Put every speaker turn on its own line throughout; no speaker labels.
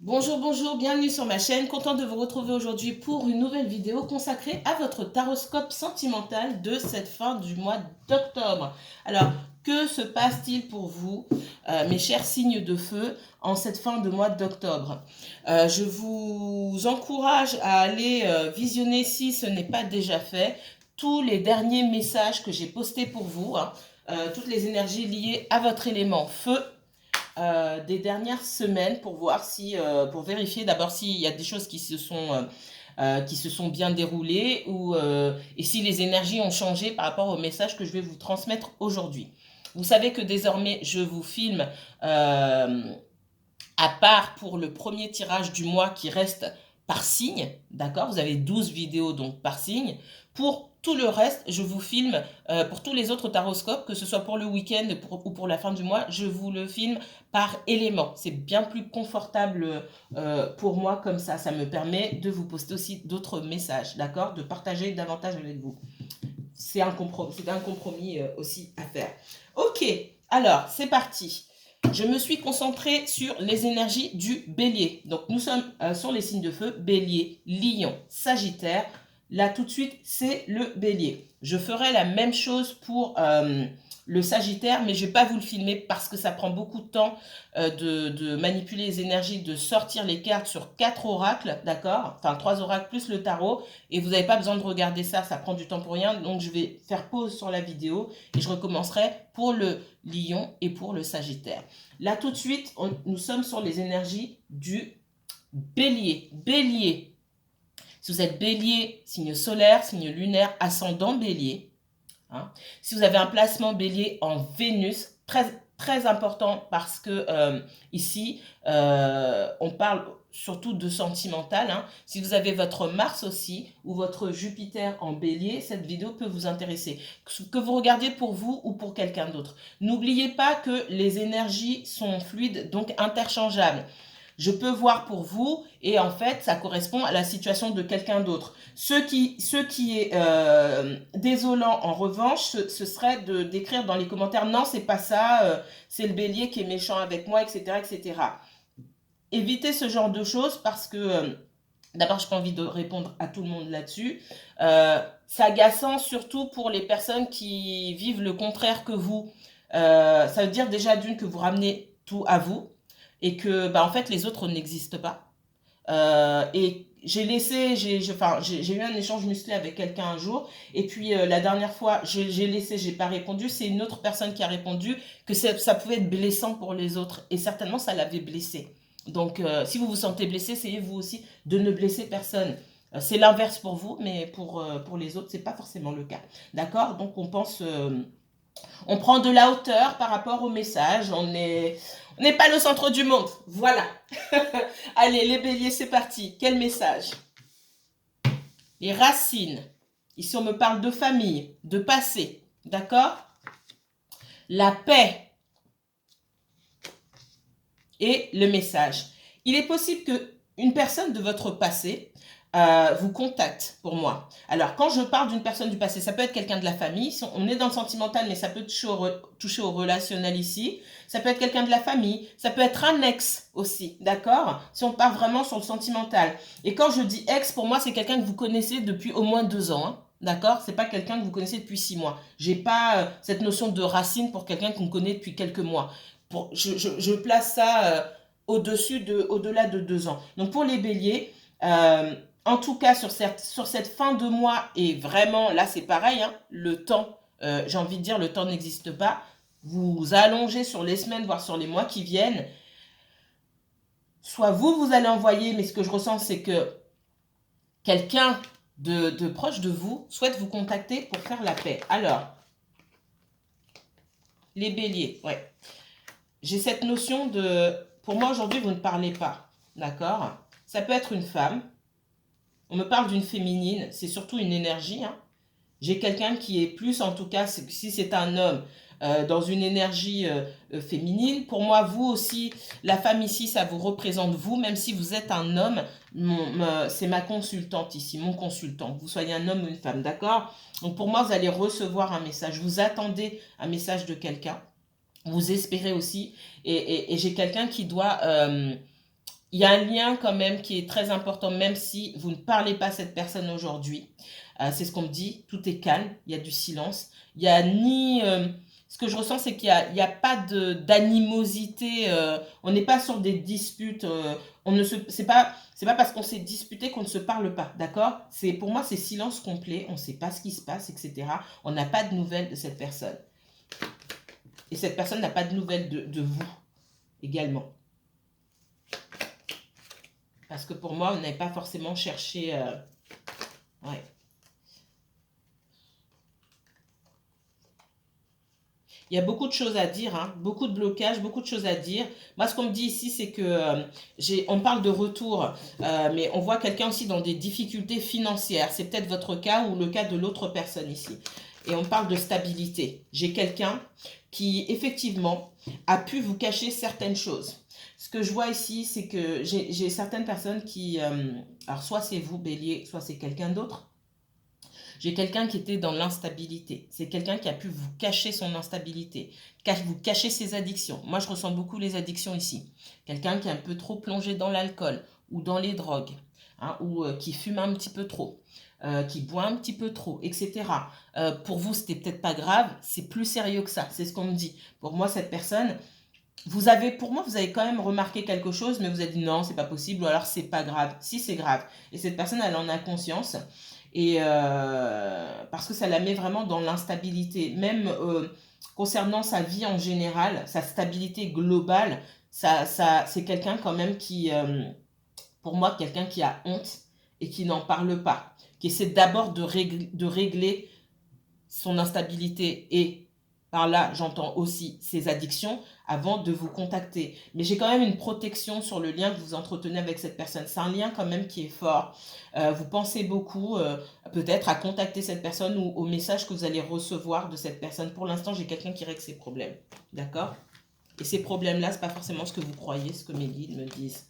Bonjour, bonjour, bienvenue sur ma chaîne. Content de vous retrouver aujourd'hui pour une nouvelle vidéo consacrée à votre taroscope sentimental de cette fin du mois d'octobre. Alors, que se passe-t-il pour vous, mes chers signes de feu, en cette fin de mois d'octobre? Je vous encourage à aller visionner, si ce n'est pas déjà fait, tous les derniers messages que j'ai postés pour vous, toutes les énergies liées à votre élément feu des dernières semaines pour voir si, pour vérifier d'abord s'il y a des choses qui se sont bien déroulées et si les énergies ont changé par rapport au message que je vais vous transmettre aujourd'hui. Vous savez que désormais, je vous filme à part pour le premier tirage du mois qui reste par signe, d'accord? Vous avez 12 vidéos donc par signe. Pour tout le reste, je vous filme, pour tous les autres taroscopes, que ce soit pour le week-end ou pour la fin du mois, je vous le filme par élément. C'est bien plus confortable pour moi comme ça. Ça me permet de vous poster aussi d'autres messages, d'accord? De partager davantage avec vous. C'est un compromis aussi à faire. Ok, alors c'est parti. Je me suis concentrée sur les énergies du bélier. Donc nous sommes sur les signes de feu, bélier, lion, sagittaire. Là tout de suite, c'est le bélier. Je ferai la même chose pour le sagittaire, mais je ne vais pas vous le filmer parce que ça prend beaucoup de temps de manipuler les énergies, de sortir les cartes sur 4 oracles, d'accord? Enfin 3 oracles plus le tarot. Et vous n'avez pas besoin de regarder ça, ça prend du temps pour rien. Donc je vais faire pause sur la vidéo et je recommencerai pour le lion et pour le sagittaire. Là tout de suite, nous sommes sur les énergies du bélier. Bélier, si vous êtes bélier, signe solaire, signe lunaire, ascendant bélier, si vous avez un placement bélier en Vénus, très important parce que ici, on parle surtout de sentimental. Si vous avez votre Mars aussi ou votre Jupiter en bélier, cette vidéo peut vous intéresser. Que vous regardiez pour vous ou pour quelqu'un d'autre. N'oubliez pas que les énergies sont fluides, donc interchangeables. Je peux voir pour vous et en fait, ça correspond à la situation de quelqu'un d'autre. Ce qui est désolant en revanche, ce serait de d'écrire dans les commentaires non, c'est pas ça, c'est le bélier qui est méchant avec moi, etc., etc. Évitez ce genre de choses parce que d'abord, je n'ai pas envie de répondre à tout le monde là-dessus. C'est agaçant surtout pour les personnes qui vivent le contraire que vous. Ça veut dire déjà d'une que vous ramenez tout à vous et que bah, en fait les autres n'existent pas. Et j'ai laissé, j'ai eu un échange musclé avec quelqu'un un jour, et puis la dernière fois, j'ai laissé, j'ai pas répondu, c'est une autre personne qui a répondu que ça pouvait être blessant pour les autres, et certainement ça l'avait blessé. Donc, si vous vous sentez blessé, essayez vous aussi de ne blesser personne. C'est l'inverse pour vous, mais pour les autres, c'est pas forcément le cas. D'accord? Donc, on prend de la hauteur par rapport au message. On n'est pas le centre du monde. Voilà. Allez, les béliers, c'est parti. Quel message? Les racines. Ici, on me parle de famille, de passé. D'accord? La paix et le message. Il est possible qu'une personne de votre passé vous contacte pour moi. Alors, quand je parle d'une personne du passé, ça peut être quelqu'un de la famille. On est dans le sentimental, mais ça peut toucher au relationnel ici. Ça peut être quelqu'un de la famille. Ça peut être un ex aussi, d'accord? Si on part vraiment sur le sentimental. Et quand je dis ex, pour moi, c'est quelqu'un que vous connaissez depuis au moins 2 ans. D'accord? C'est pas quelqu'un que vous connaissez depuis 6 mois. J'ai pas cette notion de racine pour quelqu'un qu'on connaît depuis quelques mois. Je place ça au-delà de 2 ans. Donc pour les béliers, en tout cas sur cette fin de mois, et vraiment là c'est pareil, le temps, j'ai envie de dire le temps n'existe pas, vous allongez sur les semaines, voire sur les mois qui viennent, soit vous allez envoyer, mais ce que je ressens c'est que quelqu'un de proche de vous souhaite vous contacter pour faire la paix. Alors, les béliers, ouais. J'ai cette notion de... Pour moi, aujourd'hui, vous ne parlez pas. D'accord? Ça peut être une femme. On me parle d'une féminine. C'est surtout une énergie. J'ai quelqu'un qui est plus, en tout cas, si c'est un homme, dans une énergie féminine. Pour moi, vous aussi, la femme ici, ça vous représente vous, même si vous êtes un homme. C'est ma consultante ici, mon consultant. Que vous soyez un homme ou une femme, d'accord? Donc pour moi, vous allez recevoir un message. Vous attendez un message de quelqu'un. Vous espérez aussi. Et j'ai quelqu'un qui doit il y a un lien quand même qui est très important, même si vous ne parlez pas à cette personne aujourd'hui. C'est ce qu'on me dit, tout est calme, il y a du silence. Il y a ni... ce que je ressens, c'est qu'il y a pas d'animosité, on n'est pas sur des disputes, on ne se, c'est pas parce qu'on s'est disputé qu'on ne se parle pas, d'accord? Pour moi, c'est silence complet, on ne sait pas ce qui se passe, etc. On n'a pas de nouvelles de cette personne. Et cette personne n'a pas de nouvelles de vous également. Parce que pour moi, on n'avait pas forcément cherché... ouais. Il y a beaucoup de choses à dire, hein, beaucoup de blocages, beaucoup de choses à dire. Moi, ce qu'on me dit ici, c'est que on parle de retour, mais on voit quelqu'un aussi dans des difficultés financières. C'est peut-être votre cas ou le cas de l'autre personne ici. Et on parle de stabilité. J'ai quelqu'un qui, effectivement, a pu vous cacher certaines choses. Ce que je vois ici, c'est que j'ai certaines personnes qui... alors, soit c'est vous, Bélier, soit c'est quelqu'un d'autre. J'ai quelqu'un qui était dans l'instabilité. C'est quelqu'un qui a pu vous cacher son instabilité, vous cacher ses addictions. Moi, je ressens beaucoup les addictions ici. Quelqu'un qui est un peu trop plongé dans l'alcool ou dans les drogues, hein, ou qui fume un petit peu trop, qui boit un petit peu trop, etc. Pour vous, c'était peut-être pas grave, c'est plus sérieux que ça. C'est ce qu'on me dit. Pour moi, cette personne, pour moi, vous avez quand même remarqué quelque chose, mais vous avez dit non, c'est pas possible, ou alors c'est pas grave. Si, c'est grave. Et cette personne, elle en a conscience. Et parce que ça la met vraiment dans l'instabilité. Même concernant sa vie en général, sa stabilité globale, c'est quelqu'un quand même qui, pour moi, quelqu'un qui a honte et qui n'en parle pas. Qui essaie d'abord de régler son instabilité et par là, j'entends aussi ses addictions avant de vous contacter. Mais j'ai quand même une protection sur le lien que vous entretenez avec cette personne. C'est un lien quand même qui est fort. Vous pensez beaucoup peut-être à contacter cette personne ou au message que vous allez recevoir de cette personne. Pour l'instant, j'ai quelqu'un qui règle ses problèmes. D'accord? Et ces problèmes-là, ce n'est pas forcément ce que vous croyez, ce que mes guides me disent.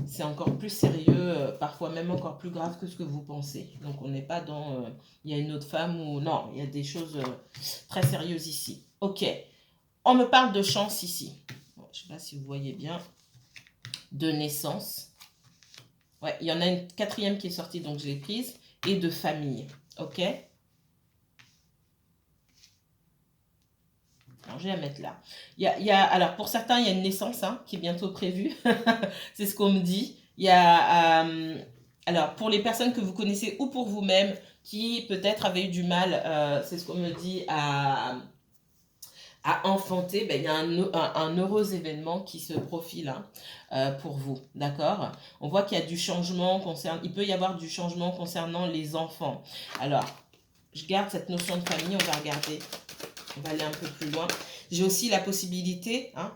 C'est encore plus sérieux, parfois même encore plus grave que ce que vous pensez. Donc on n'est pas dans il y a une autre femme ou non, il y a des choses très sérieuses ici. Ok, on me parle de chance ici. Bon, je ne sais pas si vous voyez bien. De naissance. Ouais, il y en a une quatrième qui est sortie, donc je l'ai prise. Et de famille. Ok. Alors, je vais la mettre là. Alors, pour certains, il y a une naissance hein, qui est bientôt prévue. C'est ce qu'on me dit. Il y a, alors, pour les personnes que vous connaissez ou pour vous-même, qui peut-être avaient eu du mal, c'est ce qu'on me dit, à enfanter, ben, il y a un heureux événement qui se profile hein, pour vous. D'accord? On voit qu'il y a du changement, il peut y avoir du changement concernant les enfants. Alors, je garde cette notion de famille, on va regarder. On va aller un peu plus loin. J'ai aussi la possibilité, hein,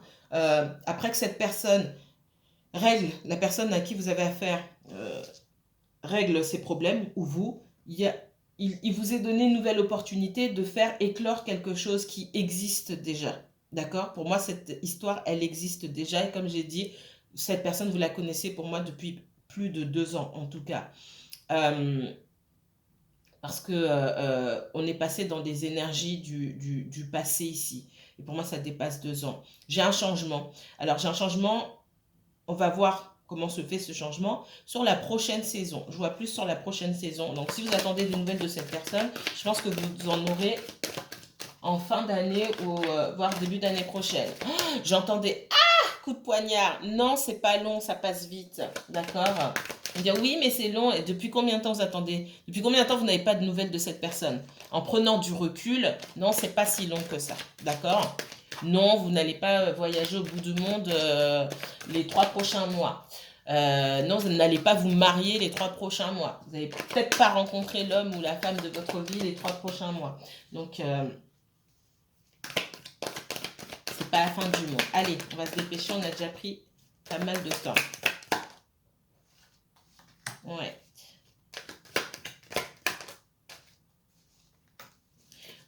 après que cette personne règle, la personne à qui vous avez affaire règle ses problèmes, ou vous, il vous est donné une nouvelle opportunité de faire éclore quelque chose qui existe déjà. D'accord? Pour moi, cette histoire, elle existe déjà. Et comme j'ai dit, cette personne, vous la connaissez pour moi depuis plus de 2 ans, en tout cas. Parce que on est passé dans des énergies du passé ici. Et pour moi, ça dépasse 2 ans. J'ai un changement. Alors, j'ai un changement. On va voir comment se fait ce changement sur la prochaine saison. Je vois plus sur la prochaine saison. Donc, si vous attendez des nouvelles de cette personne, je pense que vous en aurez en fin d'année ou voire début d'année prochaine. Oh, j'entendais coup de poignard. Non, c'est pas long, ça passe vite. D'accord? On dit oui, mais c'est long. Et depuis combien de temps vous attendez? Depuis combien de temps vous n'avez pas de nouvelles de cette personne? En prenant du recul, non, c'est pas si long que ça. D'accord? Non, vous n'allez pas voyager au bout du monde les 3 prochains mois. Non, vous n'allez pas vous marier les 3 prochains mois. Vous n'allez peut-être pas rencontrer l'homme ou la femme de votre vie les 3 prochains mois. Donc, c'est pas la fin du monde. Allez, on va se dépêcher, on a déjà pris pas mal de temps. Ouais.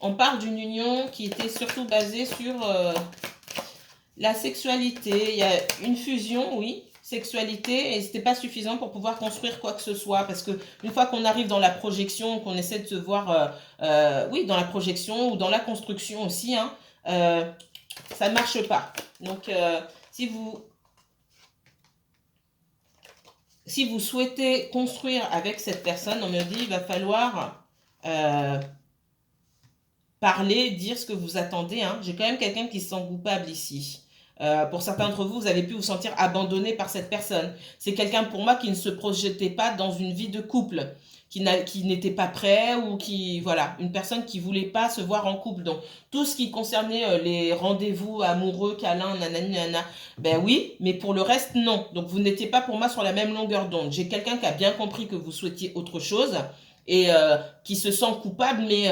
On parle d'une union qui était surtout basée sur la sexualité. Il y a une fusion, oui, sexualité, et c'était pas suffisant pour pouvoir construire quoi que ce soit. Parce que une fois qu'on arrive dans la projection, qu'on essaie de se voir, oui, dans la projection ou dans la construction aussi, hein, ça ne marche pas. Donc, si vous si vous souhaitez construire avec cette personne, on me dit il va falloir parler, dire ce que vous attendez. Hein. J'ai quand même quelqu'un qui se sent coupable ici. Pour certains d'entre vous, vous avez pu vous sentir abandonné par cette personne. C'est quelqu'un pour moi qui ne se projetait pas dans une vie de couple, qui n'était pas prêt ou qui, voilà, une personne qui voulait pas se voir en couple. Donc, tout ce qui concernait les rendez-vous amoureux, câlins, nanani, nanana, ben oui, mais pour le reste, non. Donc, vous n'étiez pas pour moi sur la même longueur d'onde. J'ai quelqu'un qui a bien compris que vous souhaitiez autre chose et qui se sent coupable, mais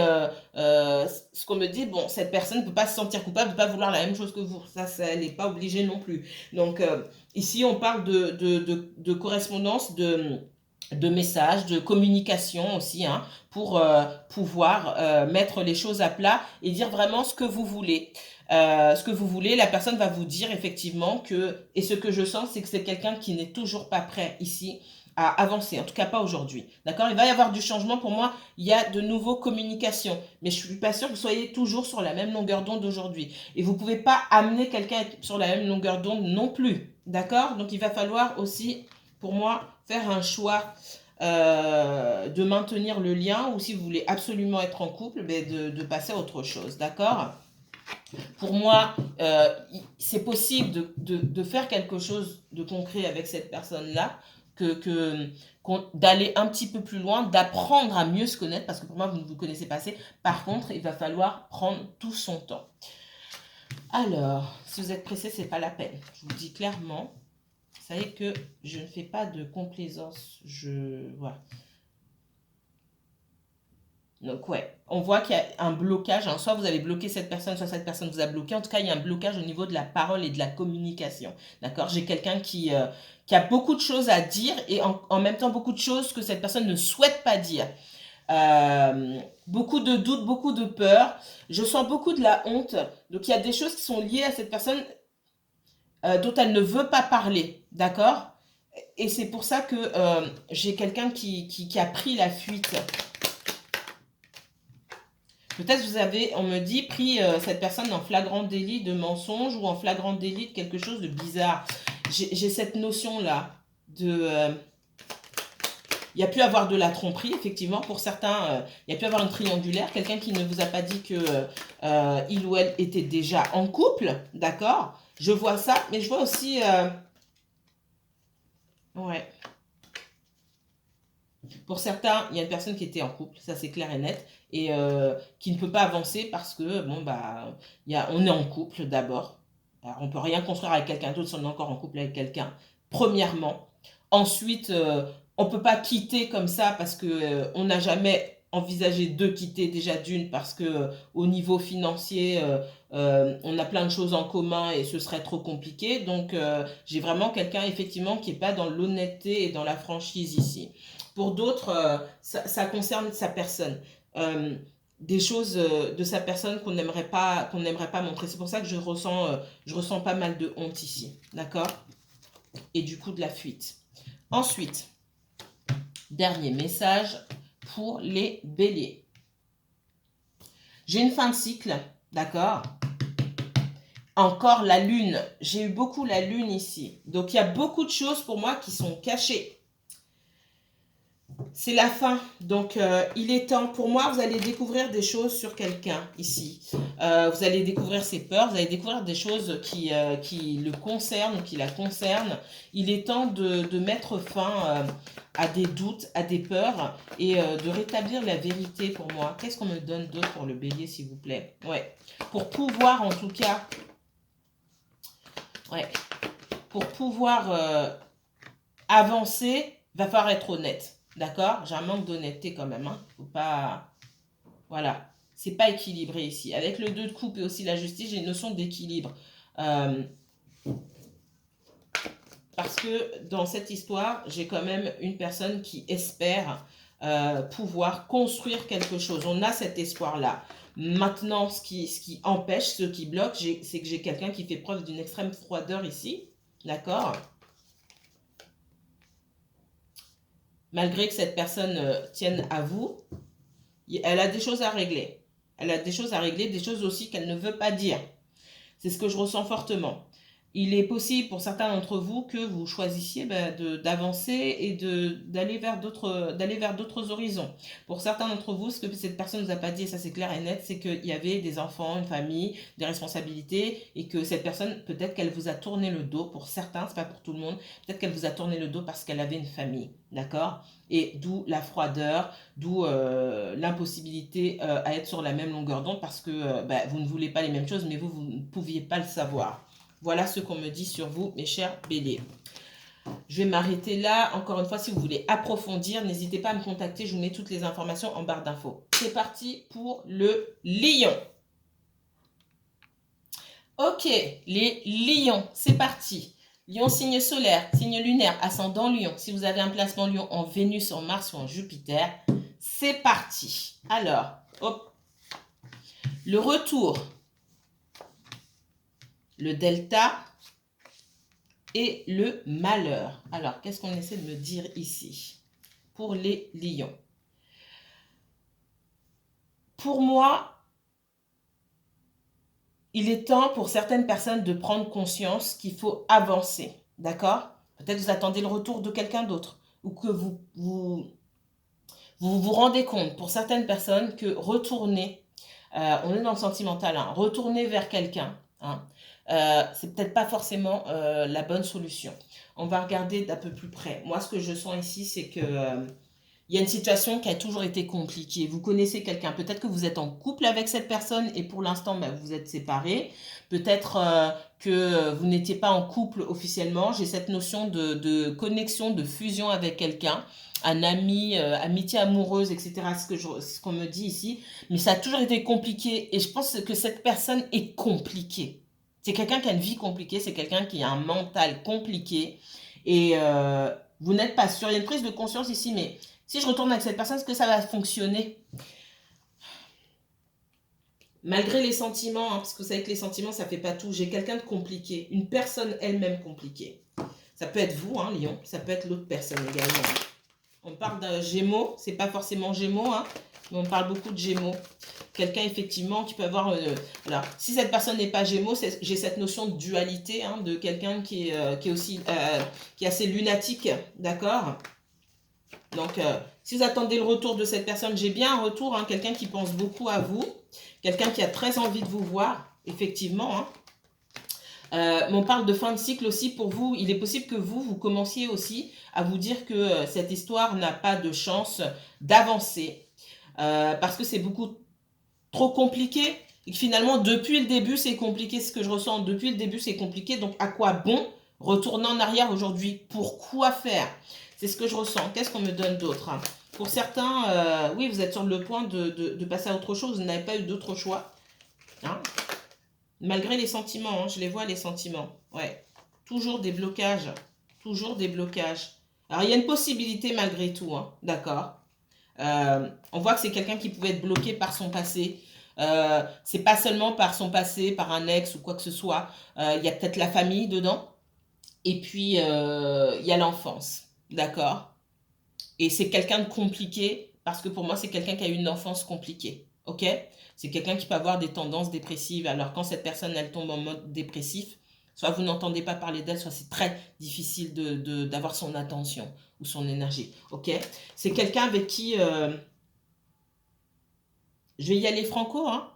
ce qu'on me dit, bon, cette personne ne peut pas se sentir coupable de ne pas vouloir la même chose que vous. Ça elle n'est pas obligée non plus. Donc, ici, on parle de correspondance, de messages, de communication aussi, hein, pour pouvoir mettre les choses à plat et dire vraiment ce que vous voulez. Ce que vous voulez, la personne va vous dire effectivement que, et ce que je sens, c'est que c'est quelqu'un qui n'est toujours pas prêt ici à avancer, en tout cas pas aujourd'hui. D'accord? Il va y avoir du changement pour moi, il y a de nouveaux communications, mais je suis pas sûre que vous soyez toujours sur la même longueur d'onde aujourd'hui. Et vous pouvez pas amener quelqu'un sur la même longueur d'onde non plus. D'accord? Donc il va falloir aussi, pour moi, faire un choix de maintenir le lien, ou si vous voulez absolument être en couple, ben de passer à autre chose. D'accord? Pour moi, c'est possible de faire quelque chose de concret avec cette personne-là, d'aller un petit peu plus loin, d'apprendre à mieux se connaître, parce que pour moi, vous ne vous connaissez pas assez. Par contre, il va falloir prendre tout son temps. Alors, si vous êtes pressé, c'est pas la peine. Je vous le dis clairement. Vous savez que je ne fais pas de complaisance. Voilà. Donc ouais, on voit qu'il y a un blocage, hein. Soit vous avez bloqué cette personne, soit cette personne vous a bloqué. En tout cas, il y a un blocage au niveau de la parole et de la communication. D'accord? J'ai quelqu'un qui a beaucoup de choses à dire et en même temps beaucoup de choses que cette personne ne souhaite pas dire. Beaucoup de doutes, beaucoup de peur. Je sens beaucoup de la honte. Donc il y a des choses qui sont liées à cette personne dont elle ne veut pas parler. D'accord? Et c'est pour ça que j'ai quelqu'un qui a pris la fuite. Peut-être vous avez, on me dit, pris cette personne en flagrant délit de mensonge ou en flagrant délit de quelque chose de bizarre. J'ai cette notion-là de... il y a pu avoir de la tromperie, effectivement. Pour certains, il y a pu avoir une triangulaire. Quelqu'un qui ne vous a pas dit que il ou elle était déjà en couple, d'accord? Je vois ça, mais je vois aussi... ouais. Pour certains, il y a une personne qui était en couple, ça c'est clair et net, et qui ne peut pas avancer parce que, bon, bah, on est en couple d'abord. Alors, on ne peut rien construire avec quelqu'un d'autre si on est encore en couple avec quelqu'un, premièrement. Ensuite, on ne peut pas quitter comme ça parce que on n'a jamais envisagé de quitter déjà d'une parce que au niveau financier, on a plein de choses en commun et ce serait trop compliqué. Donc, j'ai vraiment quelqu'un effectivement qui n'est pas dans l'honnêteté et dans la franchise ici. Pour d'autres, ça concerne sa personne. Des choses de sa personne qu'on n'aimerait pas montrer. C'est pour ça que je ressens pas mal de honte ici. D'accord? Et du coup, de la fuite. Ensuite, dernier message pour les béliers. J'ai une fin de cycle, d'accord? Encore la lune. J'ai eu beaucoup la lune ici. Donc, il y a beaucoup de choses pour moi qui sont cachées. C'est la fin, donc il est temps. Pour moi, vous allez découvrir des choses sur quelqu'un ici. Vous allez découvrir ses peurs, vous allez découvrir des choses qui le concernent, qui la concernent. Il est temps de mettre fin à des doutes, à des peurs et de rétablir la vérité pour moi. Qu'est-ce qu'on me donne d'autre pour le bélier, s'il vous plaît? Ouais, pour pouvoir en tout cas... ouais, pour pouvoir avancer, va falloir être honnête. D'accord? J'ai un manque d'honnêteté quand même. Hein. Faut pas... voilà. C'est pas équilibré ici. Avec le 2 de coupe et aussi la justice, j'ai une notion d'équilibre. Parce que dans cette histoire, j'ai quand même une personne qui espère pouvoir construire quelque chose. On a cet espoir-là. Maintenant, ce qui empêche, ce qui bloque, c'est que j'ai quelqu'un qui fait preuve d'une extrême froideur ici. D'accord? Malgré que cette personne tienne à vous, elle a des choses à régler. Elle a des choses à régler, des choses aussi qu'elle ne veut pas dire. C'est ce que je ressens fortement. il est possible pour certains d'entre vous que vous choisissiez d'avancer et d'aller vers d'autres horizons. Pour certains d'entre vous, ce que cette personne ne vous a pas dit, et ça c'est clair et net, c'est qu'il y avait des enfants, une famille, des responsabilités, et que cette personne, peut-être qu'elle vous a tourné le dos. Pour certains, c'est pas pour tout le monde, peut-être qu'elle vous a tourné le dos parce qu'elle avait une famille, d'accord? Et d'où la froideur, d'où l'impossibilité à être sur la même longueur d'onde parce que vous ne voulez pas les mêmes choses, mais vous ne pouviez pas le savoir. Voilà ce qu'on me dit sur vous, mes chers béliers. Je vais m'arrêter là. Encore une fois, si vous voulez approfondir, n'hésitez pas à me contacter. Je vous mets toutes les informations en barre d'infos. C'est parti pour le lion. Ok, les lions, c'est parti. Lion, signe solaire, signe lunaire, ascendant lion. Si vous avez un placement lion en Vénus, en Mars ou en Jupiter, c'est parti. Alors, hop. Le retour, le delta et le malheur. Alors, qu'est-ce qu'on essaie de me dire ici pour les lions? Pour moi, il est temps pour certaines personnes de prendre conscience qu'il faut avancer, d'accord? Peut-être vous attendez le retour de quelqu'un d'autre ou que vous rendez compte pour certaines personnes que retourner, on est dans le sentimental, hein, retourner vers quelqu'un, hein, c'est peut-être pas forcément la bonne solution. On va regarder d'un peu plus près. Moi, ce que je sens ici, c'est que il y a une situation qui a toujours été compliquée. Vous connaissez quelqu'un, peut-être que vous êtes en couple avec cette personne et pour l'instant, vous êtes séparés. Peut-être que vous n'étiez pas en couple officiellement. J'ai cette notion de connexion, de fusion avec quelqu'un, un ami, amitié amoureuse, etc. Ce qu'on me dit ici. Mais ça a toujours été compliqué et je pense que cette personne est compliquée. C'est quelqu'un qui a une vie compliquée, c'est quelqu'un qui a un mental compliqué et vous n'êtes pas sûr. Il y a une prise de conscience ici, mais si je retourne avec cette personne, est-ce que ça va fonctionner? Malgré les sentiments, hein, parce que vous savez que les sentiments, ça ne fait pas tout. J'ai quelqu'un de compliqué, une personne elle-même compliquée. Ça peut être vous, hein, Lion, ça peut être l'autre personne également. On parle d'un Gémeaux, c'est pas forcément Gémeaux, hein, mais on parle beaucoup de Gémeaux. Quelqu'un, effectivement, qui peut avoir... alors, si cette personne n'est pas Gémeaux, j'ai cette notion de dualité, hein, de quelqu'un qui est aussi... qui est assez lunatique, d'accord? Donc, si vous attendez le retour de cette personne, j'ai bien un retour, hein, quelqu'un qui pense beaucoup à vous, quelqu'un qui a très envie de vous voir, effectivement. Hein. Mais on parle de fin de cycle aussi pour vous. Il est possible que vous commenciez aussi à vous dire que cette histoire n'a pas de chance d'avancer. Parce que c'est beaucoup trop compliqué. Et que finalement, depuis le début, c'est compliqué. Ce que je ressens, depuis le début, c'est compliqué. Donc, à quoi bon retourner en arrière aujourd'hui? Pourquoi faire? C'est ce que je ressens. Qu'est-ce qu'on me donne d'autre? Pour certains, oui, vous êtes sur le point de passer à autre chose. Vous n'avez pas eu d'autre choix. Hein? Malgré les sentiments, hein, je les vois, les sentiments. Ouais. Toujours des blocages. Toujours des blocages. Alors, il y a une possibilité malgré tout. Hein, d'accord. On voit que c'est quelqu'un qui pouvait être bloqué par son passé. C'est pas seulement par son passé, par un ex ou quoi que ce soit. Il y a peut-être la famille dedans. Et puis, il y a l'enfance. D'accord? Et c'est quelqu'un de compliqué parce que pour moi, c'est quelqu'un qui a eu une enfance compliquée. Ok? C'est quelqu'un qui peut avoir des tendances dépressives. Alors, quand cette personne, elle tombe en mode dépressif, soit vous n'entendez pas parler d'elle, soit c'est très difficile d'avoir son attention ou son énergie. Ok? C'est quelqu'un avec qui... je vais y aller franco, hein?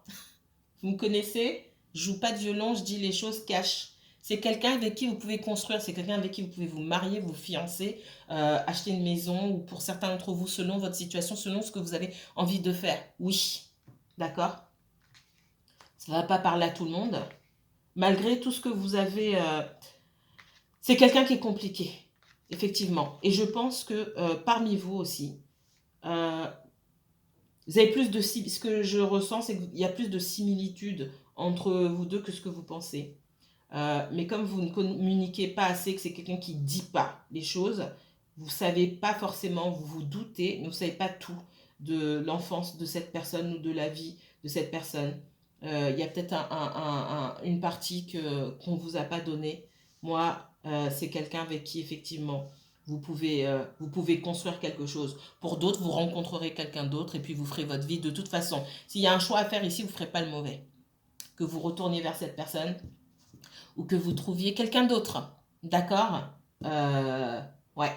Vous me connaissez? Je joue pas de violon, je dis les choses cash. C'est quelqu'un avec qui vous pouvez construire, c'est quelqu'un avec qui vous pouvez vous marier, vous fiancer, acheter une maison, ou pour certains d'entre vous, selon votre situation, selon ce que vous avez envie de faire. Oui, d'accord? Ça ne va pas parler à tout le monde. Malgré tout ce que vous avez, c'est quelqu'un qui est compliqué, effectivement. Et je pense que parmi vous aussi, vous avez plus de... Ce que je ressens, c'est qu'il y a plus de similitudes entre vous deux que ce que vous pensez. Mais comme vous ne communiquez pas assez, que c'est quelqu'un qui ne dit pas les choses, vous ne savez pas forcément, vous vous doutez, mais vous ne savez pas tout de l'enfance de cette personne ou de la vie de cette personne. Il y a peut-être une partie qu'on ne vous a pas donnée. Moi, c'est quelqu'un avec qui, effectivement, vous pouvez construire quelque chose. Pour d'autres, vous rencontrerez quelqu'un d'autre et puis vous ferez votre vie. De toute façon, s'il y a un choix à faire ici, vous ne ferez pas le mauvais. Que vous retourniez vers cette personne, ou que vous trouviez quelqu'un d'autre. D'accord? Ouais.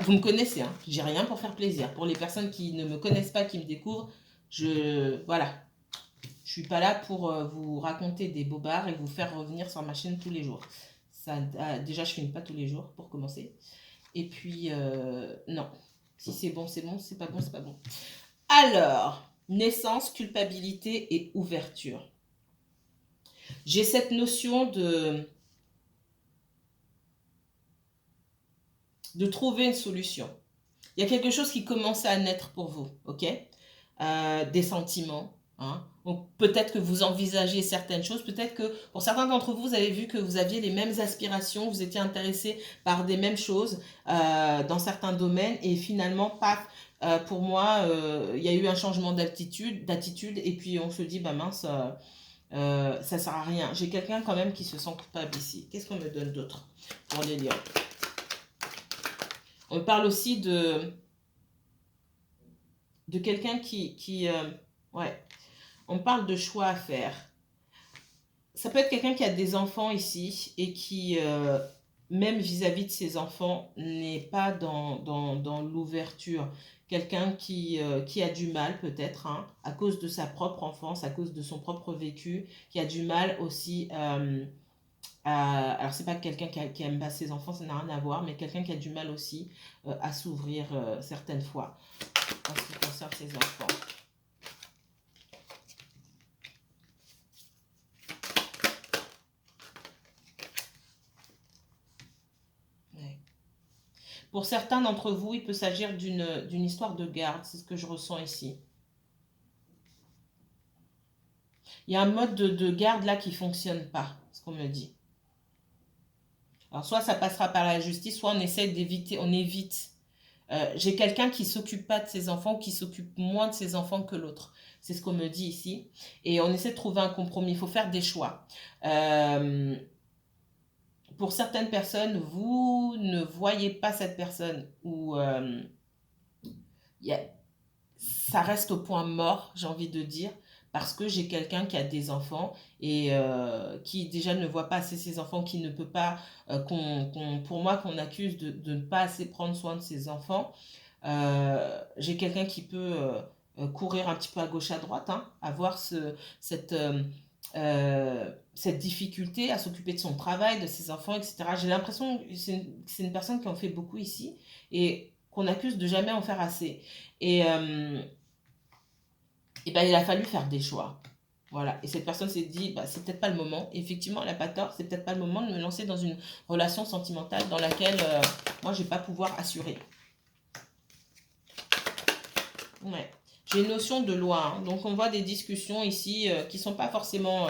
Vous me connaissez, hein. Je dis rien pour faire plaisir. Pour les personnes qui ne me connaissent pas, qui me découvrent, voilà. Je suis pas là pour vous raconter des bobards et vous faire revenir sur ma chaîne tous les jours. Ça, déjà, je filme pas tous les jours, pour commencer. Et puis, non. Si c'est bon, c'est pas bon, c'est pas bon. Alors, naissance, culpabilité et ouverture. J'ai cette notion de trouver une solution. Il y a quelque chose qui commence à naître pour vous, ok? Des sentiments, hein? Donc peut-être que vous envisagez certaines choses, peut-être que pour certains d'entre vous, vous avez vu que vous aviez les mêmes aspirations, vous étiez intéressé par des mêmes choses dans certains domaines et finalement, paf, pour moi, il y a eu un changement d'attitude et puis on se dit, bah mince, ça sert à rien. J'ai quelqu'un quand même qui se sent coupable ici. Qu'est-ce qu'on me donne d'autre pour les lions? On parle aussi de quelqu'un ouais, on parle de choix à faire. Ça peut être quelqu'un qui a des enfants ici et qui, même vis-à-vis de ses enfants, n'est pas dans l'ouverture. Quelqu'un qui a du mal peut-être, hein, à cause de sa propre enfance, à cause de son propre vécu, qui a du mal aussi alors c'est pas quelqu'un qui aime pas ses enfants, ça n'a rien à voir, mais quelqu'un qui a du mal aussi à s'ouvrir certaines fois en ce qui concerne ses enfants. Ouais. Pour certains d'entre vous, il peut s'agir d'une histoire de garde, c'est ce que je ressens ici. Il y a un mode de garde là qui ne fonctionne pas, ce qu'on me dit. Alors soit ça passera par la justice, soit on essaie d'éviter, on évite. J'ai quelqu'un qui s'occupe pas de ses enfants, qui s'occupe moins de ses enfants que l'autre. C'est ce qu'on me dit ici. Et on essaie de trouver un compromis. Il faut faire des choix. Pour certaines personnes, vous ne voyez pas cette personne ou ça reste au point mort, j'ai envie de dire, parce que j'ai quelqu'un qui a des enfants et qui déjà ne voit pas assez ses enfants, qui ne peut pas, pour moi, qu'on accuse de ne pas assez prendre soin de ses enfants. J'ai quelqu'un qui peut courir un petit peu à gauche, à droite, hein, avoir cette difficulté à s'occuper de son travail, de ses enfants, etc. J'ai l'impression que c'est une personne qui en fait beaucoup ici et qu'on accuse de jamais en faire assez. Et ben, il a fallu faire des choix. Voilà. Et cette personne s'est dit, bah, c'est peut-être pas le moment. Effectivement, elle n'a pas tort, c'est peut-être pas le moment de me lancer dans une relation sentimentale dans laquelle moi, je ne vais pas pouvoir assurer. Ouais. J'ai une notion de loi, hein. Donc on voit des discussions ici qui ne sont pas forcément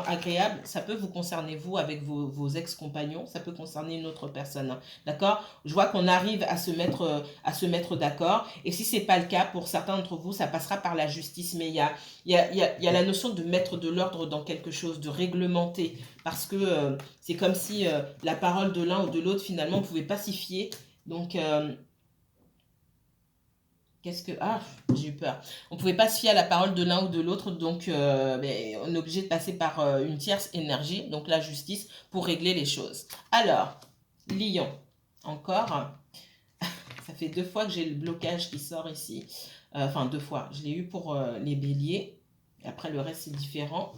agréables. Ça peut vous concerner vous avec vos ex-compagnons, ça peut concerner une autre personne, hein. D'accord? Je vois qu'on arrive à se mettre d'accord. Et si ce n'est pas le cas, pour certains d'entre vous, ça passera par la justice. Mais il y a la notion de mettre de l'ordre dans quelque chose, de réglementer. Parce que c'est comme si la parole de l'un ou de l'autre, finalement, on ne pouvait pas s'y fier. Donc j'ai eu peur. On ne pouvait pas se fier à la parole de l'un ou de l'autre, donc on est obligé de passer par une tierce énergie, donc la justice, pour régler les choses. Alors, Lion, encore. Ça fait 2 fois que j'ai le blocage qui sort ici. Enfin, 2 fois. Je l'ai eu pour les béliers. Et après, le reste, c'est différent.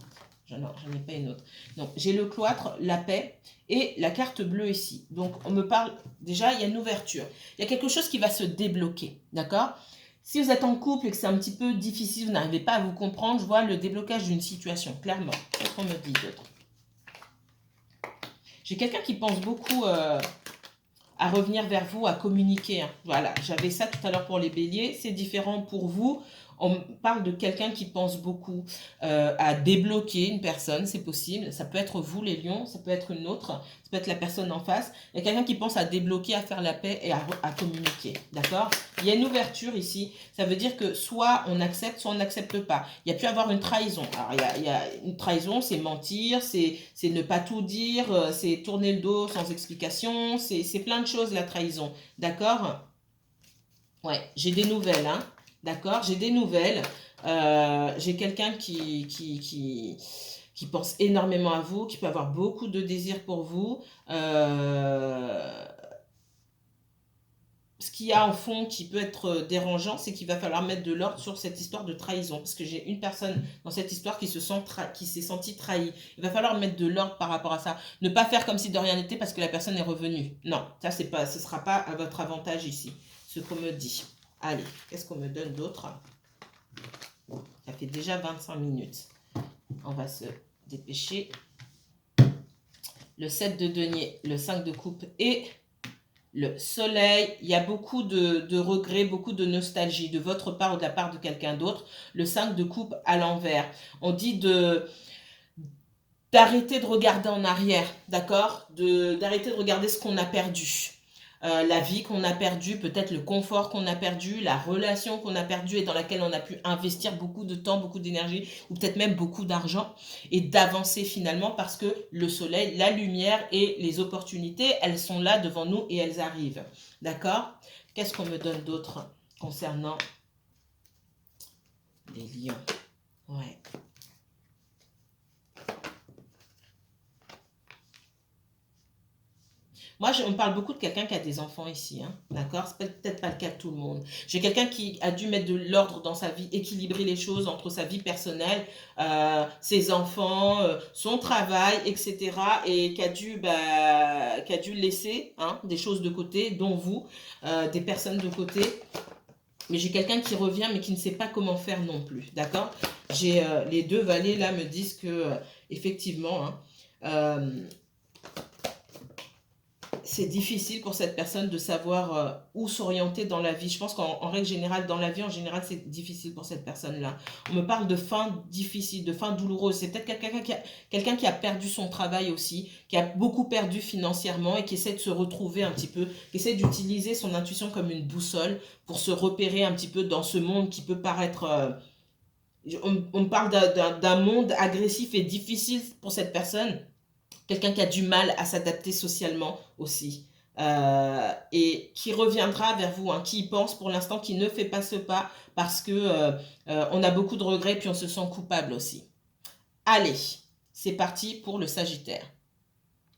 J'en ai pas une autre. Donc, j'ai le cloître, la paix et la carte bleue ici. Donc, on me parle... Déjà, il y a une ouverture. Il y a quelque chose qui va se débloquer. D'accord ? Si vous êtes en couple et que c'est un petit peu difficile, vous n'arrivez pas à vous comprendre, je vois le déblocage d'une situation, clairement. Qu'est-ce qu'on me dit d'autre? J'ai quelqu'un qui pense beaucoup à revenir vers vous, à communiquer, hein. Voilà, j'avais ça tout à l'heure pour les béliers. C'est différent pour vous. On parle de quelqu'un qui pense beaucoup à débloquer une personne, c'est possible. Ça peut être vous, les lions, ça peut être une autre, ça peut être la personne en face. Il y a quelqu'un qui pense à débloquer, à faire la paix et à communiquer. D'accord? Il y a une ouverture ici. Ça veut dire que soit on accepte, soit on n'accepte pas. Il y a pu avoir une trahison. Alors, il y a une trahison, c'est mentir, c'est ne pas tout dire, c'est tourner le dos sans explication, c'est plein de choses, la trahison. D'accord? Ouais, j'ai des nouvelles, hein. D'accord? J'ai des nouvelles. J'ai quelqu'un qui pense énormément à vous, qui peut avoir beaucoup de désir pour vous. Ce qu'il y a en fond qui peut être dérangeant, c'est qu'il va falloir mettre de l'ordre sur cette histoire de trahison. Parce que j'ai une personne dans cette histoire qui s'est sentie trahie. Il va falloir mettre de l'ordre par rapport à ça. Ne pas faire comme si de rien n'était parce que la personne est revenue. Non, ça c'est pas, ce ne sera pas à votre avantage ici, ce qu'on me dit. Allez, qu'est-ce qu'on me donne d'autre? Ça fait déjà 25 minutes. On va se dépêcher. Le 7 de denier, le 5 de coupe et le soleil. Il y a beaucoup de regrets, beaucoup de nostalgie de votre part ou de la part de quelqu'un d'autre. Le 5 de coupe à l'envers. On dit d'arrêter de regarder en arrière, d'accord? D'arrêter de regarder ce qu'on a perdu. La vie qu'on a perdue, peut-être le confort qu'on a perdu, la relation qu'on a perdue et dans laquelle on a pu investir beaucoup de temps, beaucoup d'énergie ou peut-être même beaucoup d'argent et d'avancer finalement parce que le soleil, la lumière et les opportunités, elles sont là devant nous et elles arrivent. D'accord? Qu'est-ce qu'on me donne d'autre concernant les lions? Ouais. Moi, on parle beaucoup de quelqu'un qui a des enfants ici, hein, d'accord? C'est peut-être pas le cas de tout le monde. J'ai quelqu'un qui a dû mettre de l'ordre dans sa vie, équilibrer les choses entre sa vie personnelle, ses enfants, son travail, etc. Et qui a dû laisser hein, des choses de côté, dont vous, des personnes de côté. Mais j'ai quelqu'un qui revient, mais qui ne sait pas comment faire non plus, d'accord? J'ai les deux valets là me disent que effectivement, hein, c'est difficile pour cette personne de savoir où s'orienter dans la vie. Je pense qu'en règle générale, dans la vie, en général, c'est difficile pour cette personne-là. On me parle de fin difficile, de fin douloureuse. C'est peut-être quelqu'un qui a perdu son travail aussi, qui a beaucoup perdu financièrement et qui essaie de se retrouver un petit peu, qui essaie d'utiliser son intuition comme une boussole pour se repérer un petit peu dans ce monde qui peut paraître... on parle d'un monde agressif et difficile pour cette personne. Quelqu'un qui a du mal à s'adapter socialement aussi. Et qui reviendra vers vous, hein, qui y pense pour l'instant, qui ne fait pas ce pas parce que on a beaucoup de regrets puis on se sent coupable aussi. Allez, c'est parti pour le Sagittaire.